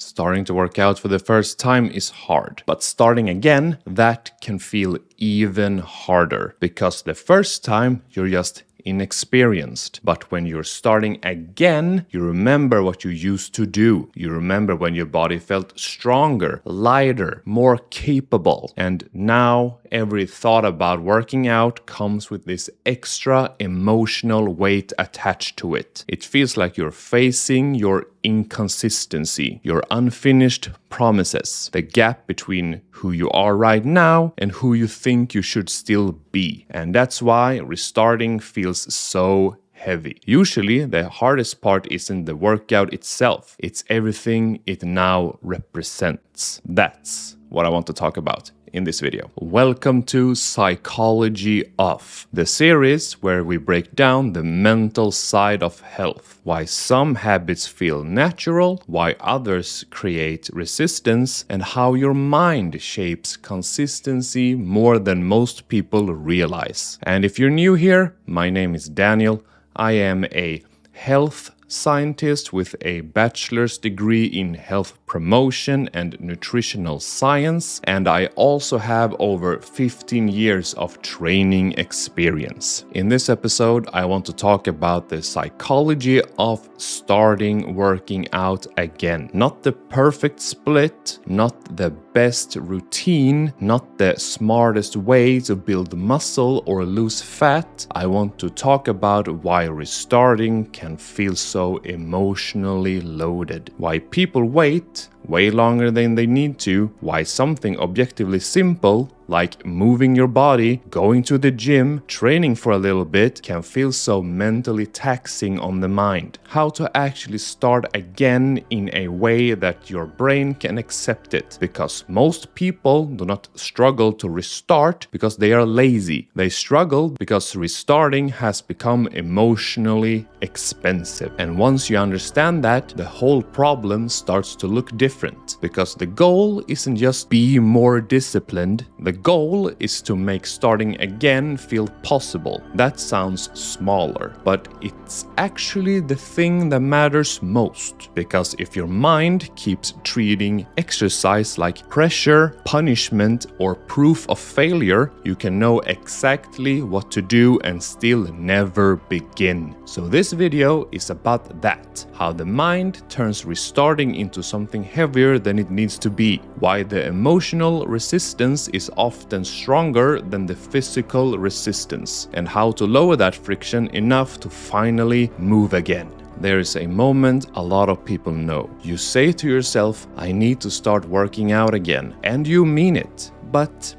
Starting to work out for the first time is hard, but starting again, that can feel even harder because the first time you're just inexperienced. But when you're starting again, you remember what you used to do. You remember when your body felt stronger, lighter, more capable. And now every thought about working out comes with this extra emotional weight attached to it. It feels like you're facing your inconsistency, your unfinished promises, the gap between who you are right now and who you think you should still be. And that's why restarting feels so heavy. Usually, the hardest part isn't the workout itself, it's everything it now represents. That's what I want to talk about in this video. Welcome to Psychology of, the series where we break down the mental side of health, why some habits feel natural, why others create resistance, and how your mind shapes consistency more than most people realize. And if you're new here, my name is Daniel. I am a health scientist with a bachelor's degree in health promotion and nutritional science, and I also have over 15 years of training experience. In this episode, I want to talk about the psychology of starting working out again. Not the perfect split, not the best routine, not the smartest way to build muscle or lose fat. I want to talk about why restarting can feel so emotionally loaded, why people wait way longer than they need to, why something objectively simple like moving your body, going to the gym, training for a little bit can feel so mentally taxing on the mind. How to actually start again in a way that your brain can accept it. Because most people do not struggle to restart because they are lazy. They struggle because restarting has become emotionally expensive. And once you understand that, the whole problem starts to look different. Because the goal isn't just be more disciplined. The goal is to make starting again feel possible. That sounds smaller, but it's actually the thing that matters most. Because if your mind keeps treating exercise like pressure, punishment, or proof of failure, you can know exactly what to do and still never begin. So this video is about that. How the mind turns restarting into something heavier than it needs to be. Why the emotional resistance is often stronger than the physical resistance, and how to lower that friction enough to finally move again. There is a moment a lot of people know. You say to yourself, I need to start working out again, and you mean it, but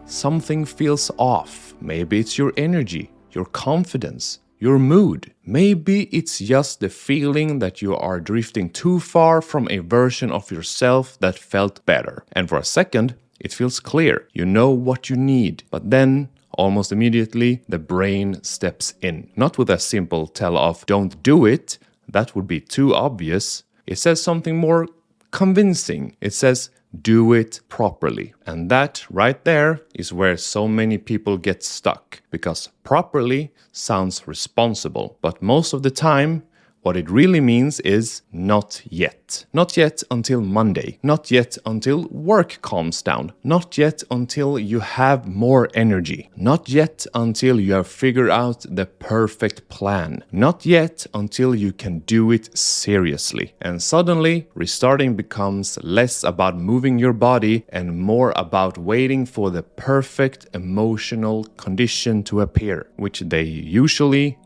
something feels off. Maybe it's your energy, your confidence, your mood. Maybe it's just the feeling that you are drifting too far from a version of yourself that felt better. And for a second, it feels clear. You know what you need. But then, almost immediately, the brain steps in. Not with a simple tell of don't do it. That would be too obvious. It says something more convincing. It says do it properly. And that right there is where so many people get stuck. Because properly sounds responsible. But most of the time, what it really means is not yet. Not yet until Monday. Not yet until work calms down. Not yet until you have more energy. Not yet until you have figured out the perfect plan. Not yet until you can do it seriously. And suddenly, restarting becomes less about moving your body and more about waiting for the perfect emotional condition to appear, which they usually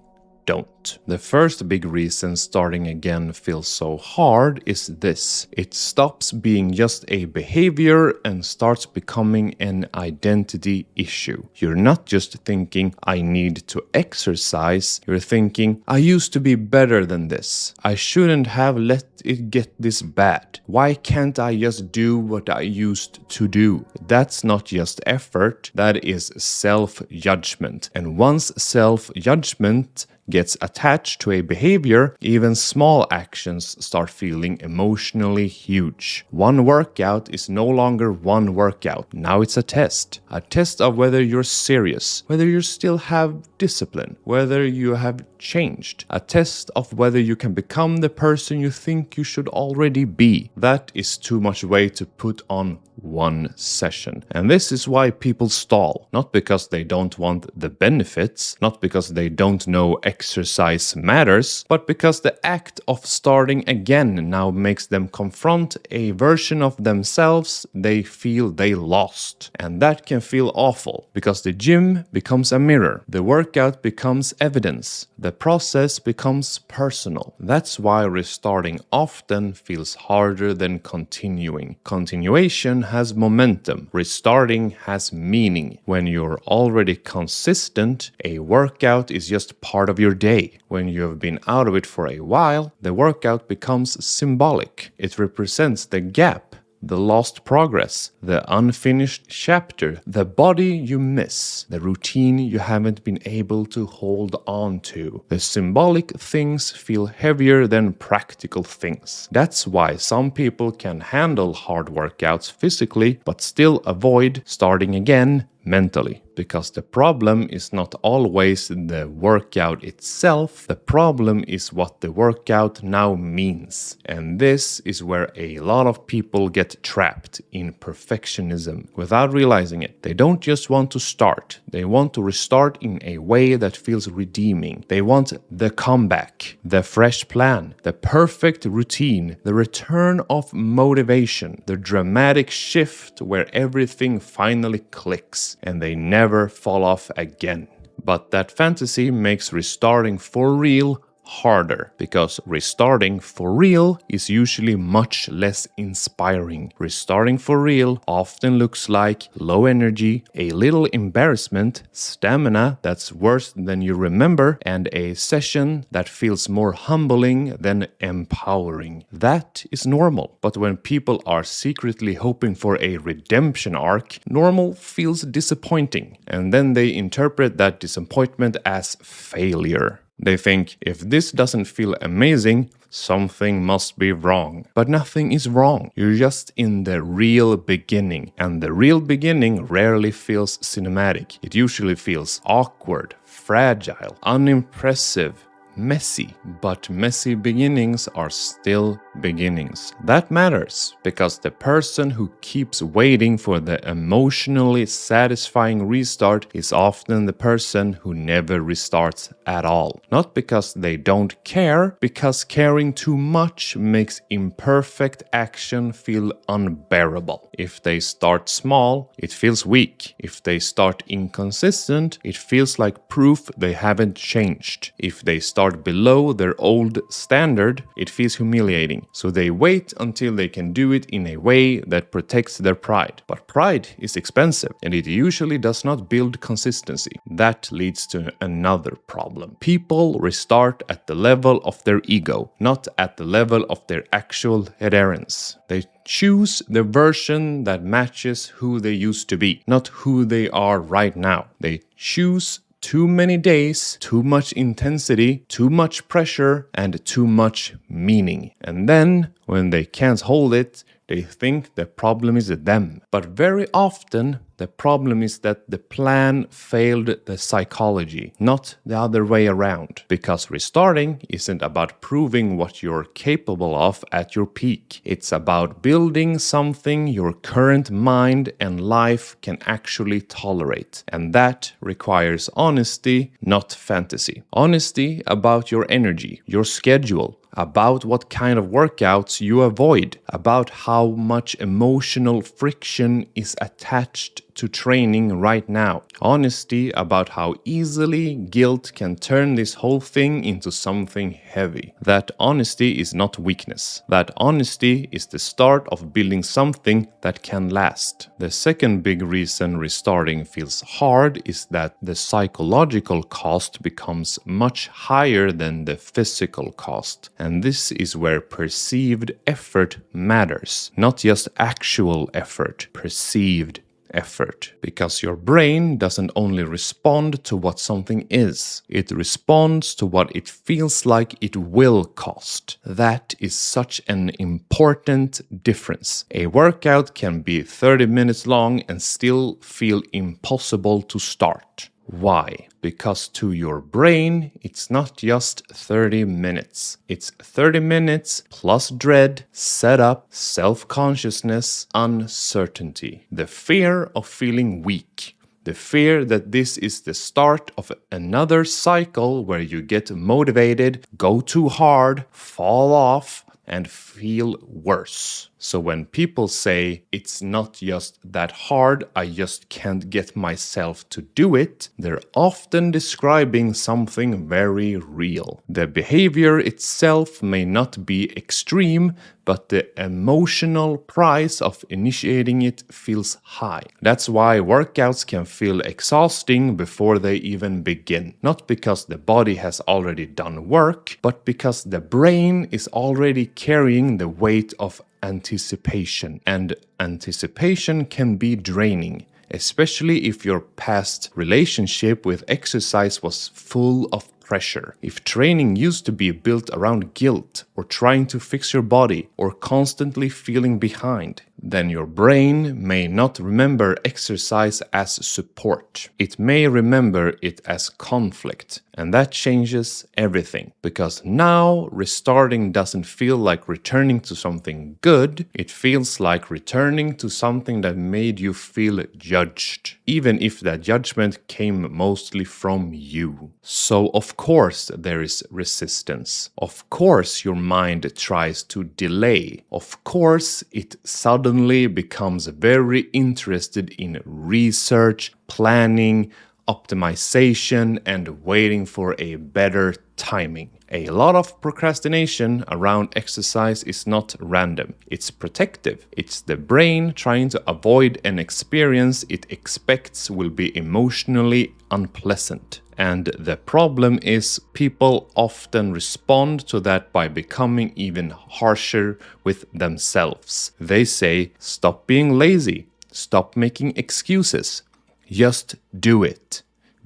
don't. The first big reason starting again feels so hard is this. It stops being just a behavior and starts becoming an identity issue. You're not just thinking, I need to exercise. You're thinking, I used to be better than this. I shouldn't have let it get this bad. Why can't I just do what I used to do? That's not just effort, that is self-judgment. And once self-judgment gets attached to a behavior, even small actions start feeling emotionally huge. One workout is no longer one workout. Now it's a test. A test of whether you're serious, whether you still have discipline, whether you have changed. A test of whether you can become the person you think you should already be. That is too much weight to put on one session. And this is why people stall. Not because they don't want the benefits, not because they don't know exercise matters, but because the act of starting again now makes them confront a version of themselves they feel they lost. And that can feel awful, because the gym becomes a mirror. The workout becomes evidence. The process becomes personal. That's why restarting often feels harder than continuing. Continuation has momentum. Restarting has meaning. When you're already consistent, a workout is just part of your day. When you have been out of it for a while, the workout becomes symbolic. It represents the gap, the lost progress, the unfinished chapter, the body you miss, the routine you haven't been able to hold on to. The symbolic things feel heavier than practical things. That's why some people can handle hard workouts physically but still avoid starting again mentally. Because the problem is not always the workout itself, the problem is what the workout now means. And this is where a lot of people get trapped in perfectionism without realizing it. They don't just want to start, they want to restart in a way that feels redeeming. They want the comeback, the fresh plan, the perfect routine, the return of motivation, the dramatic shift where everything finally clicks and they never fall off again. But that fantasy makes restarting for real harder, because restarting for real is usually much less inspiring. Restarting for real often looks like low energy, a little embarrassment, stamina that's worse than you remember, and a session that feels more humbling than empowering. That is normal. But when people are secretly hoping for a redemption arc, normal feels disappointing, and then they interpret that disappointment as failure. They think, if this doesn't feel amazing, something must be wrong. But nothing is wrong. You're just in the real beginning. And the real beginning rarely feels cinematic. It usually feels awkward, fragile, unimpressive, messy. But messy beginnings are still beginnings. That matters, because the person who keeps waiting for the emotionally satisfying restart is often the person who never restarts at all. Not because they don't care, because caring too much makes imperfect action feel unbearable. If they start small, it feels weak. If they start inconsistent, it feels like proof they haven't changed. If they start below their old standard, it feels humiliating. So they wait until they can do it in a way that protects their pride. But pride is expensive, and it usually does not build consistency. That leads to another problem. People restart at the level of their ego, not at the level of their actual adherence. They choose the version that matches who they used to be, not who they are right now. They choose too many days, too much intensity, too much pressure, and too much meaning. And then, when they can't hold it, they think the problem is them. But very often, the problem is that the plan failed the psychology, not the other way around. Because restarting isn't about proving what you're capable of at your peak. It's about building something your current mind and life can actually tolerate. And that requires honesty, not fantasy. Honesty about your energy, your schedule, about what kind of workouts you avoid, about how much emotional friction is attached to training right now. Honesty about how easily guilt can turn this whole thing into something heavy. That honesty is not weakness. That honesty is the start of building something that can last. The second big reason restarting feels hard is that the psychological cost becomes much higher than the physical cost. And this is where perceived effort matters. Not just actual effort, perceived effort, because your brain doesn't only respond to what something is, it responds to what it feels like it will cost. That is such an important difference. A workout can be 30 minutes long and still feel impossible to start. Why? Because to your brain, it's not just 30 minutes. It's 30 minutes plus dread, setup, self-consciousness, uncertainty. The fear of feeling weak. The fear that this is the start of another cycle where you get motivated, go too hard, fall off, and feel worse. So when people say it's not just that hard, I just can't get myself to do it, they're often describing something very real. The behavior itself may not be extreme, but the emotional price of initiating it feels high. That's why workouts can feel exhausting before they even begin. Not because the body has already done work, but because the brain is already carrying the weight of anticipation. And anticipation can be draining, especially if your past relationship with exercise was full of pressure. If training used to be built around guilt or trying to fix your body or constantly feeling behind, then your brain may not remember exercise as support. It may remember it as conflict. And that changes everything, because now restarting doesn't feel like returning to something good. It feels like returning to something that made you feel judged, even if that judgment came mostly from you. So of course there is resistance. Of course your mind tries to delay. Of course it suddenly becomes very interested in research, planning, optimization, and waiting for a better timing. A lot of procrastination around exercise is not random. It's protective. It's the brain trying to avoid an experience it expects will be emotionally unpleasant. And the problem is people often respond to that by becoming even harsher with themselves. They say, stop being lazy, stop making excuses. Just do it.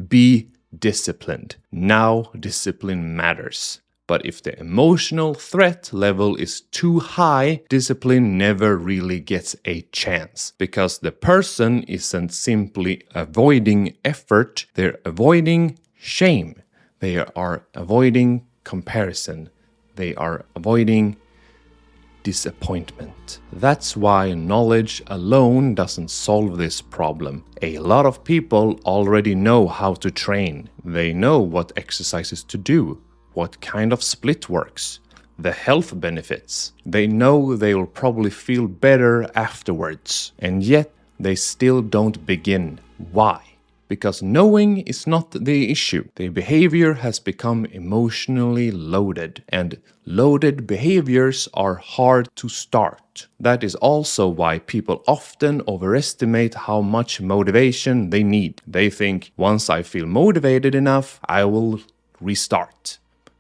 Be disciplined. Now discipline matters. But if the emotional threat level is too high, discipline never really gets a chance. Because the person isn't simply avoiding effort, they're avoiding shame. They are avoiding comparison. They are avoiding disappointment. That's why knowledge alone doesn't solve this problem. A lot of people already know how to train. They know what exercises to do, what kind of split works, the health benefits. They know they will probably feel better afterwards. And yet they still don't begin. Why? Because knowing is not the issue. The behavior has become emotionally loaded, and loaded behaviors are hard to start. That is also why people often overestimate how much motivation they need. They think, once I feel motivated enough, I will restart.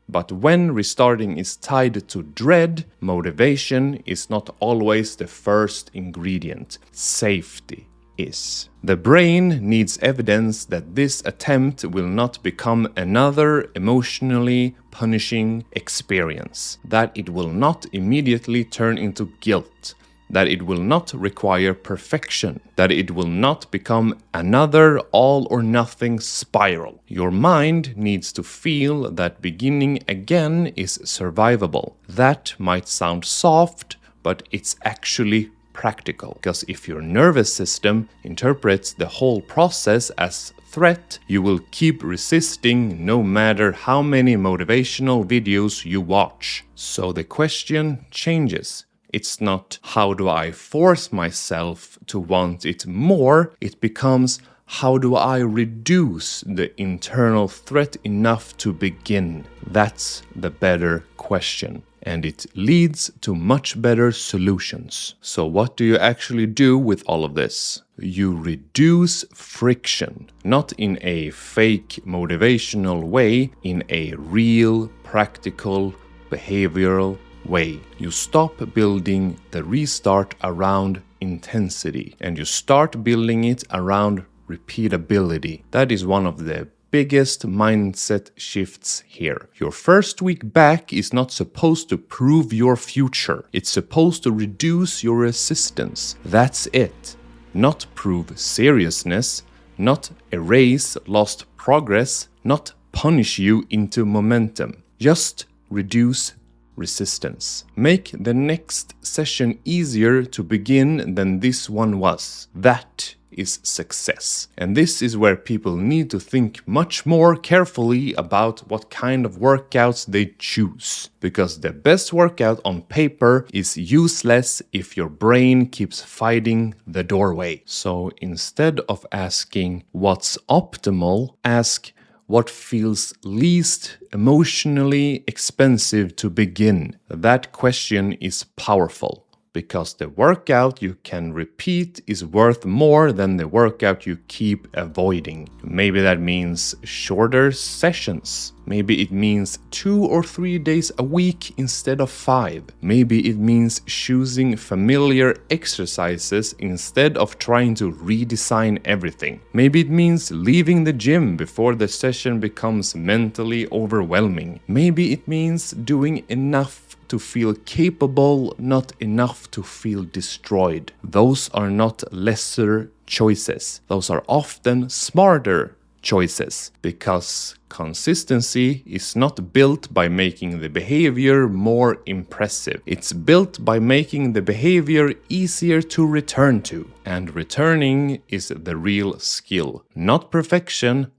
But when restarting is tied to dread, motivation is not always the first ingredient. Safety is. The brain needs evidence that this attempt will not become another emotionally punishing experience, that it will not immediately turn into guilt, that it will not require perfection, that it will not become another all-or-nothing spiral. Your mind needs to feel that beginning again is survivable. That might sound soft, but it's actually practical. Because if your nervous system interprets the whole process as threat, you will keep resisting no matter how many motivational videos you watch. So the question changes. It's not, how do I force myself to want it more? It becomes, how do I reduce the internal threat enough to begin? That's the better question. And it leads to much better solutions. So what do you actually do with all of this? You reduce friction, not in a fake motivational way, in a real, practical, behavioral way. You stop building the restart around intensity and you start building it around repeatability. That is one of the biggest mindset shifts here. Your first week back is not supposed to prove your future. It's supposed to reduce your resistance. That's it. Not prove seriousness, not erase lost progress, not punish you into momentum. Just reduce resistance. Make the next session easier to begin than this one was. That is success. And this is where people need to think much more carefully about what kind of workouts they choose. Because the best workout on paper is useless if your brain keeps fighting the doorway. So instead of asking what's optimal, ask what feels least emotionally expensive to begin. That question is powerful. Because the workout you can repeat is worth more than the workout you keep avoiding. Maybe that means shorter sessions. Maybe it means 2 or 3 days a week instead of 5. Maybe it means choosing familiar exercises instead of trying to redesign everything. Maybe it means leaving the gym before the session becomes mentally overwhelming. Maybe it means doing enough to feel capable, not enough to feel destroyed. Those are not lesser choices. Those are often smarter choices because consistency is not built by making the behavior more impressive. It's built by making the behavior easier to return to. And returning is the real skill, not perfection.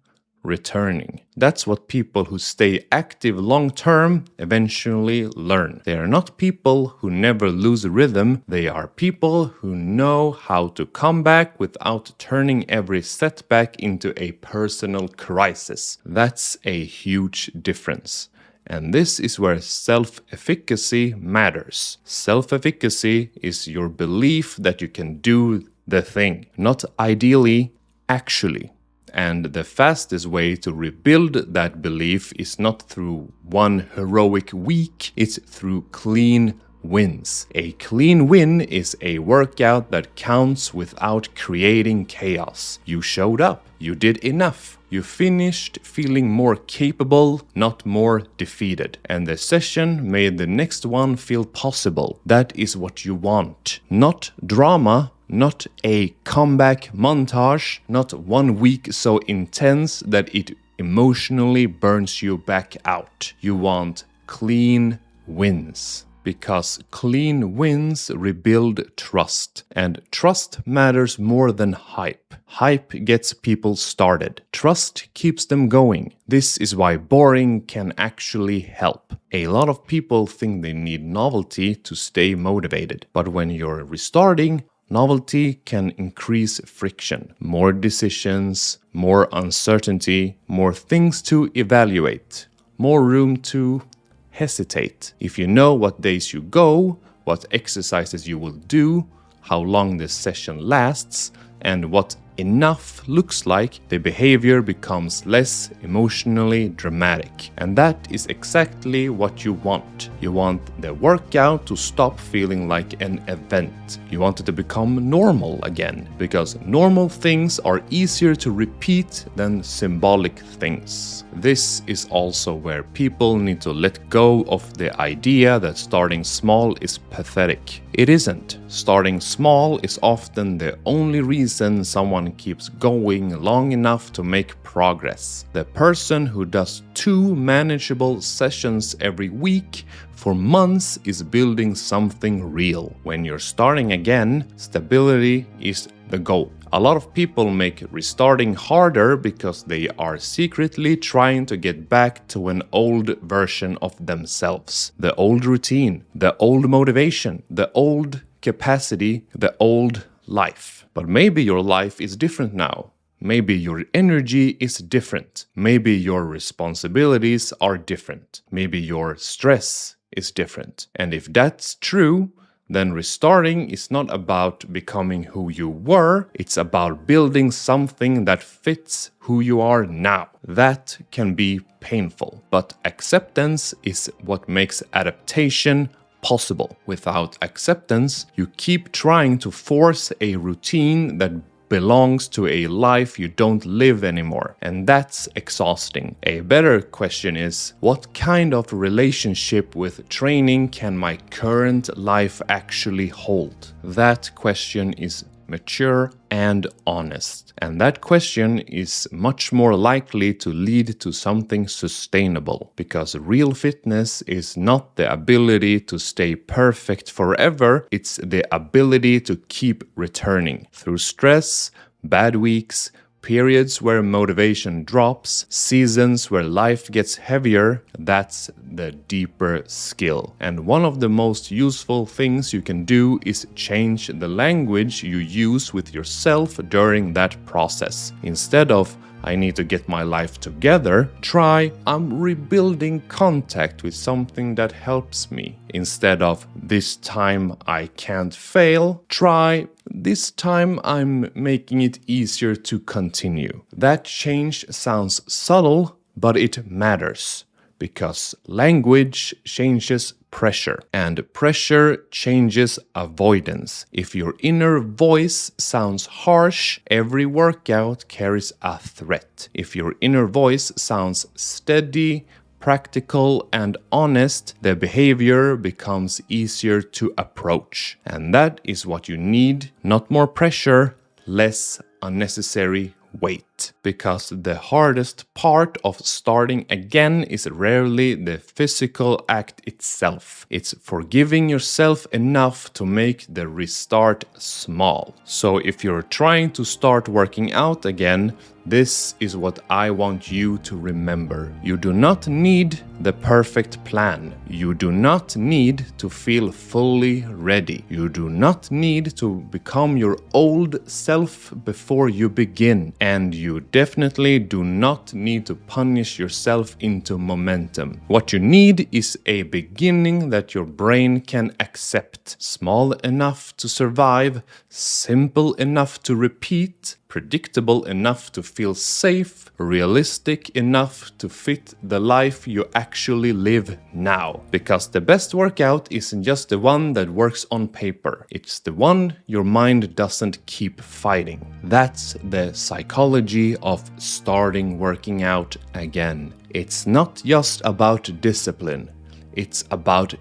Returning. That's what people who stay active long term eventually learn. They are not people who never lose rhythm. They are people who know how to come back without turning every setback into a personal crisis. That's a huge difference. And this is where self-efficacy matters. Self-efficacy is your belief that you can do the thing, not ideally, actually. And the fastest way to rebuild that belief is not through one heroic week, it's through clean wins. A clean win is a workout that counts without creating chaos. You showed up, you did enough. You finished feeling more capable, not more defeated. And the session made the next one feel possible. That is what you want. Not drama, not a comeback montage, not 1 week so intense that it emotionally burns you back out. You want clean wins. Because clean wins rebuild trust. And trust matters more than hype. Hype gets people started. Trust keeps them going. This is why boring can actually help. A lot of people think they need novelty to stay motivated. But when you're restarting, novelty can increase friction. More decisions, more uncertainty, more things to evaluate, more room to hesitate. If you know what days you go, what exercises you will do, how long the session lasts, and what enough looks like, the behavior becomes less emotionally dramatic. And that is exactly what you want. You want the workout to stop feeling like an event. You want it to become normal again, because normal things are easier to repeat than symbolic things. This is also where people need to let go of the idea that starting small is pathetic. It isn't. Starting small is often the only reason someone keeps going long enough to make progress. The person who does 2 manageable sessions every week for months is building something real. When you're starting again, stability is the goal. A lot of people make restarting harder because they are secretly trying to get back to an old version of themselves. The old routine, the old motivation, the old capacity, the old life. But maybe your life is different now. Maybe your energy is different. Maybe your responsibilities are different. Maybe your stress is different. And if that's true, then restarting is not about becoming who you were, it's about building something that fits who you are now. That can be painful, but acceptance is what makes adaptation possible. Without acceptance, you keep trying to force a routine that belongs to a life you don't live anymore, and that's exhausting. A better question is, what kind of relationship with training can my current life actually hold? That question is mature and honest. And that question is much more likely to lead to something sustainable, because real fitness is not the ability to stay perfect forever, it's the ability to keep returning through stress, bad weeks, periods where motivation drops, seasons where life gets heavier. That's the deeper skill. And one of the most useful things you can do is change the language you use with yourself during that process. Instead of I need to get my life together, try I'm rebuilding contact with something that helps me. Instead of this time I can't fail, try this time I'm making it easier to continue. That change sounds subtle, but it matters, because language changes pressure, and pressure changes avoidance. If your inner voice sounds harsh, every workout carries a threat. If your inner voice sounds steady, practical, and honest, the behavior becomes easier to approach. And that is what you need, not more pressure, less unnecessary weight. Because the hardest part of starting again is rarely the physical act itself. It's forgiving yourself enough to make the restart small. So if you're trying to start working out again, this is what I want you to remember. You do not need the perfect plan. You do not need to feel fully ready. You do not need to become your old self before you begin. And you definitely do not need to punish yourself into momentum. What you need is a beginning that your brain can accept. Small enough to survive, simple enough to repeat, predictable enough to feel safe, realistic enough to fit the life you actually live now. Because the best workout isn't just the one that works on paper, it's the one your mind doesn't keep fighting. That's the psychology of starting working out again. It's not just about discipline, it's about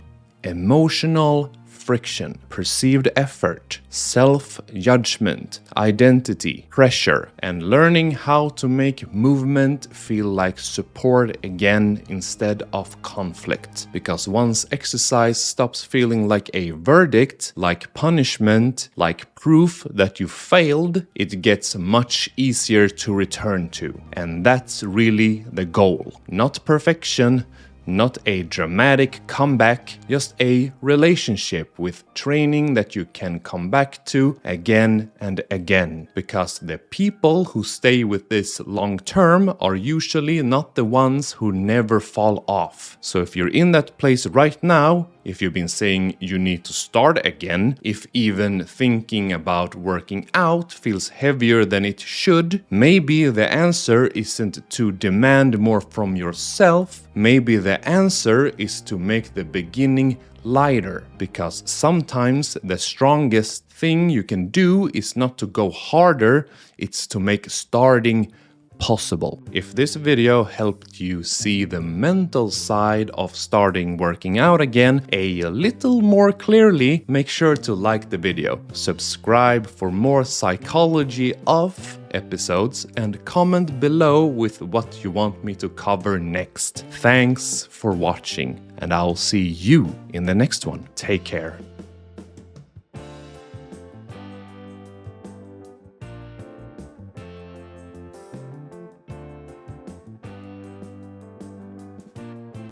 emotional friction, perceived effort, self-judgment, identity, pressure, and learning how to make movement feel like support again instead of conflict. Because once exercise stops feeling like a verdict, like punishment, like proof that you failed, it gets much easier to return to. And that's really the goal. Not perfection, not a dramatic comeback, just a relationship with training that you can come back to again and again. Because the people who stay with this long term are usually not the ones who never fall off. So if you're in that place right now, if you've been saying you need to start again, if even thinking about working out feels heavier than it should, maybe the answer isn't to demand more from yourself. Maybe the answer is to make the beginning lighter, because sometimes the strongest thing you can do is not to go harder, it's to make starting possible. If this video helped you see the mental side of starting working out again a little more clearly, make sure to like the video, subscribe for more psychology of episodes, and comment below with what you want me to cover next. Thanks for watching, and I'll see you in the next one. Take care.